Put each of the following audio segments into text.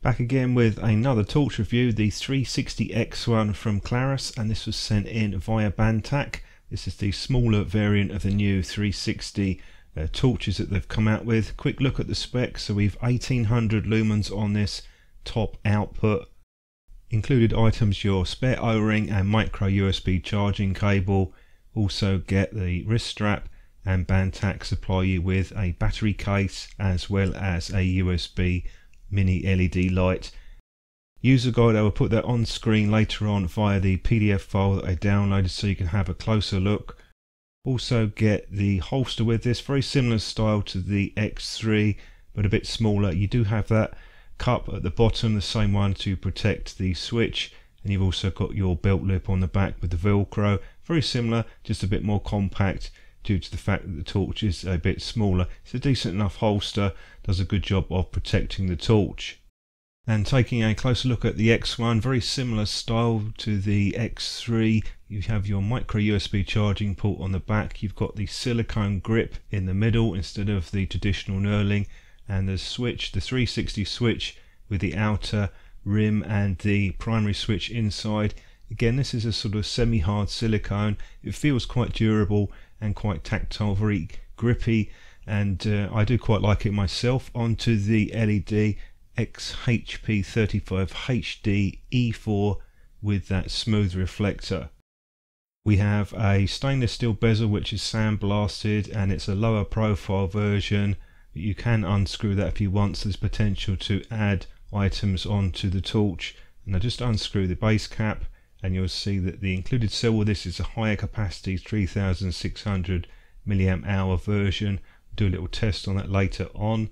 Back again with another torch review, the 360X1 from Klarus, and this was sent in via BanTac. This is the smaller variant of the new 360 torches that they've come out with. Quick look at the specs. So we've 1800 lumens on this top output. Included items your spare O-ring and micro USB charging cable. Also get the wrist strap, and BanTac supply you with a battery case as well as a USB mini LED light. User guide, I will put that on screen later on via the PDF file that I downloaded so you can have a closer look. Also get the holster with this, very similar style to the X3 but a bit smaller. You do have that cup at the bottom, the same one to protect the switch, and you've also got your belt loop on the back with the Velcro. Very similar, just a bit more compact due to the fact that the torch is a bit smaller. It's a decent enough holster, does a good job of protecting the torch. And taking a closer look at the X1, very similar style to the X3. You have your micro USB charging port on the back, you've got the silicone grip in the middle instead of the traditional knurling, and the switch, the 360 switch with the outer rim and the primary switch inside. Again, this is a sort of semi-hard silicone. It feels quite durable and quite tactile, very grippy, and I do quite like it myself. Onto the LED XHP35HD E4 with that smooth reflector. We have a stainless steel bezel which is sandblasted, and it's a lower profile version. You can unscrew that if you want, so there's potential to add items onto the torch. And I just unscrew the base cap, and you'll see that the included cell with this is a higher capacity 3600 mAh version. We'll do a little test on that later on.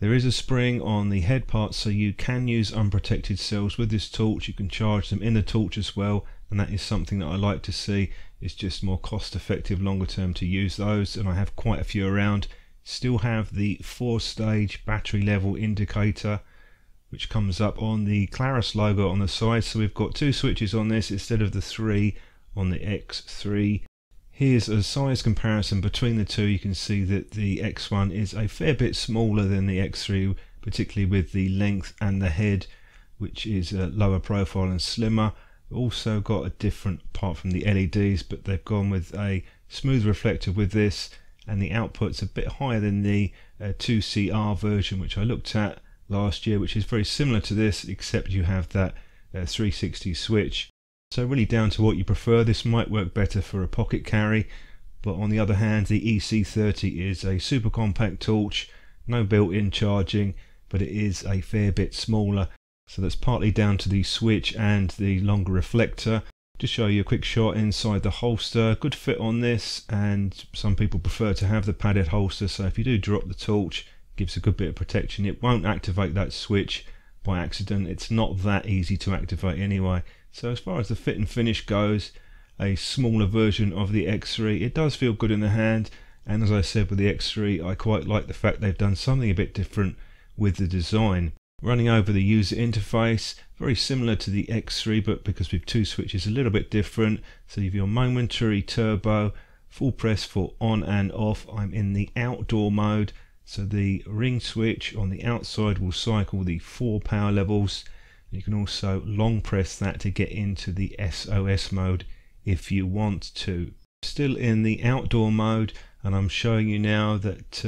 There is a spring on the head part, so you can use unprotected cells with this torch. You can charge them in the torch as well, and that is something that I like to see. It's just more cost effective longer term to use those, and I have quite a few around. Still have the 4-stage battery level indicator which comes up on the Klarus logo on the side. So we've got 2 switches on this instead of the 3 on the X3. Here's a size comparison between the two. You can see that the X1 is a fair bit smaller than the X3, particularly with the length and the head, which is a lower profile and slimmer. Also got a different, apart from the LEDs, but they've gone with a smooth reflector with this, and the output's a bit higher than the 2CR version which I looked at last year, which is very similar to this, except you have that 360 switch. So really down to what you prefer. This might work better for a pocket carry, but on the other hand, the EC30 is a super compact torch, no built-in charging, but it is a fair bit smaller. So that's partly down to the switch and the longer reflector. Just show you a quick shot inside the holster. Good fit on this, and some people prefer to have the padded holster, so if you do drop the torch, gives a good bit of protection. It won't activate that switch by accident. It's not that easy to activate anyway. So as far as the fit and finish goes, a smaller version of the X3. It does feel good in the hand, and as I said with the X3, I quite like the fact they've done something a bit different with the design. Running over the user interface, very similar to the X3, but because we've 2 switches, a little bit different. So you have your momentary, turbo, full press for on and off. I'm in the outdoor mode, so the ring switch on the outside will cycle the 4 power levels. You can also long press that to get into the SOS mode if you want to. Still in the outdoor mode, and I'm showing you now that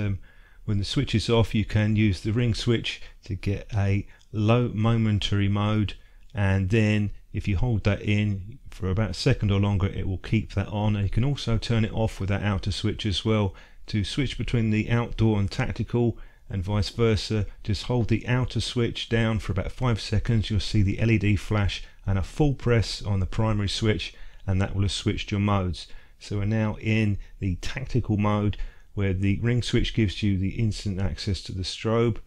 when the switch is off, you can use the ring switch to get a low momentary mode, and then if you hold that in for about a second or longer, it will keep that on. And you can also turn it off with that outer switch as well. To switch between the outdoor and tactical and vice versa, just hold the outer switch down for about 5 seconds. You'll see the LED flash and a full press on the primary switch, and that will have switched your modes. So we're now in the tactical mode, where the ring switch gives you the instant access to the strobe,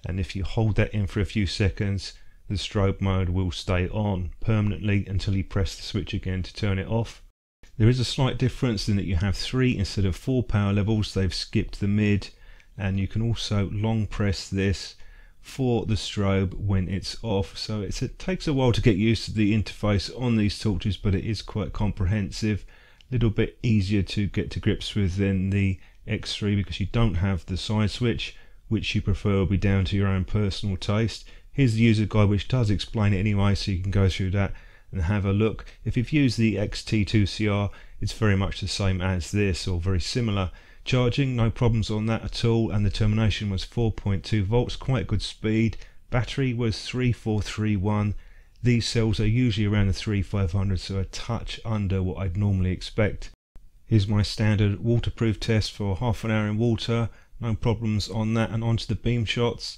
and if you hold that in for a few seconds, the strobe mode will stay on permanently until you press the switch again to turn it off. There is a slight difference in that you have 3 instead of 4 power levels. They've skipped the mid, and you can also long press this for the strobe when it's off. So it takes a while to get used to the interface on these torches, but it is quite comprehensive. A little bit easier to get to grips with than the X3 because you don't have the side switch. Which you prefer will be down to your own personal taste. Here's the user guide, which does explain it anyway, so you can go through that and have a look. If you've used the XT2CR, it's very much the same as this, or very similar. Charging, no problems on that at all, and the termination was 4.2 volts, quite good speed. Battery was 3431. These cells are usually around the 3500, so a touch under what I'd normally expect. Here's my standard waterproof test for half an hour in water, no problems on that. And onto the beam shots.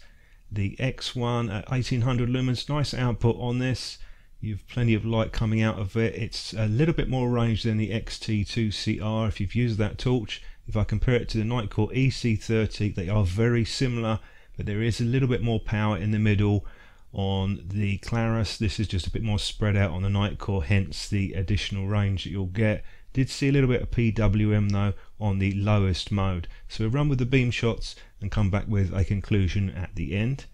The X1 at 1800 lumens, nice output on this. You've plenty of light coming out of it. It's a little bit more range than the XT2CR if you've used that torch. If I compare it to the Nightcore EC30, they are very similar, but there is a little bit more power in the middle on the Klarus. This is just a bit more spread out on the Nightcore, hence the additional range that you'll get. Did see a little bit of PWM though on the lowest mode. So we'll run with the beam shots and come back with a conclusion at the end.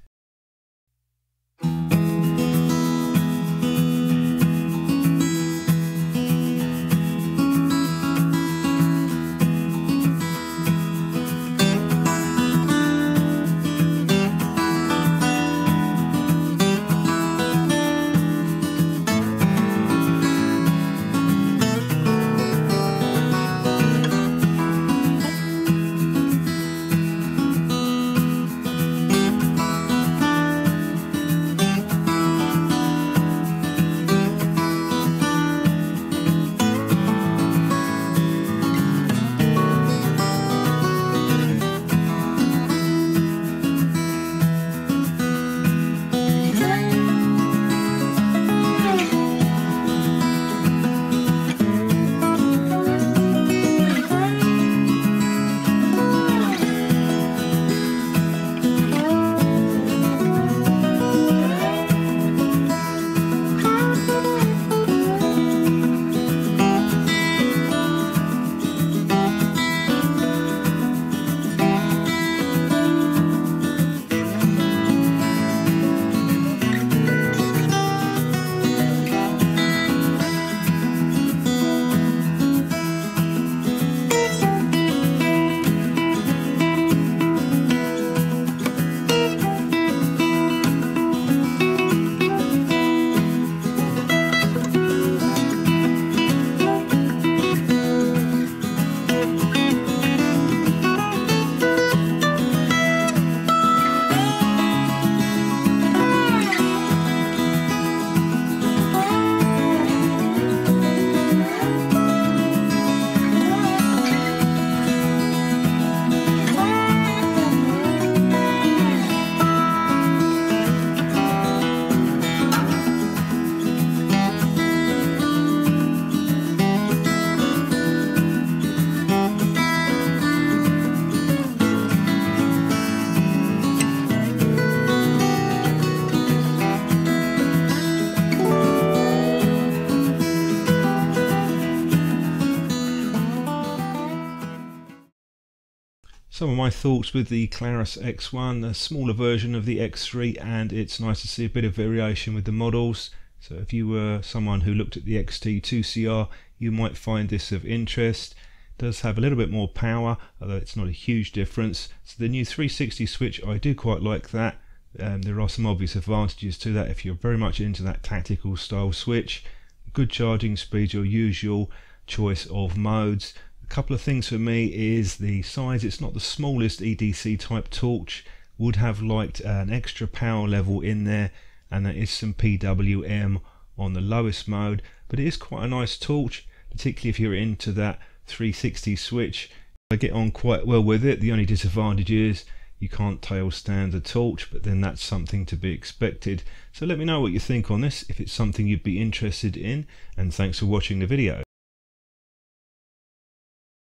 Some of my thoughts with the Klarus X1, a smaller version of the X3, and it's nice to see a bit of variation with the models. So if you were someone who looked at the XT2CR, you might find this of interest. It does have a little bit more power, although it's not a huge difference. So the new 360 switch, I do quite like that. There are some obvious advantages to that if you're very much into that tactical style switch. Good charging speed, your usual choice of modes. A couple of things for me is the size. It's not the smallest EDC type torch. Would have liked an extra power level in there, and there is some PWM on the lowest mode, but it is quite a nice torch, particularly if you're into that 360 switch. I get on quite well with it. The only disadvantage is you can't tail stand the torch, but then that's something to be expected. So let me know what you think on this, if it's something you'd be interested in, and thanks for watching the video.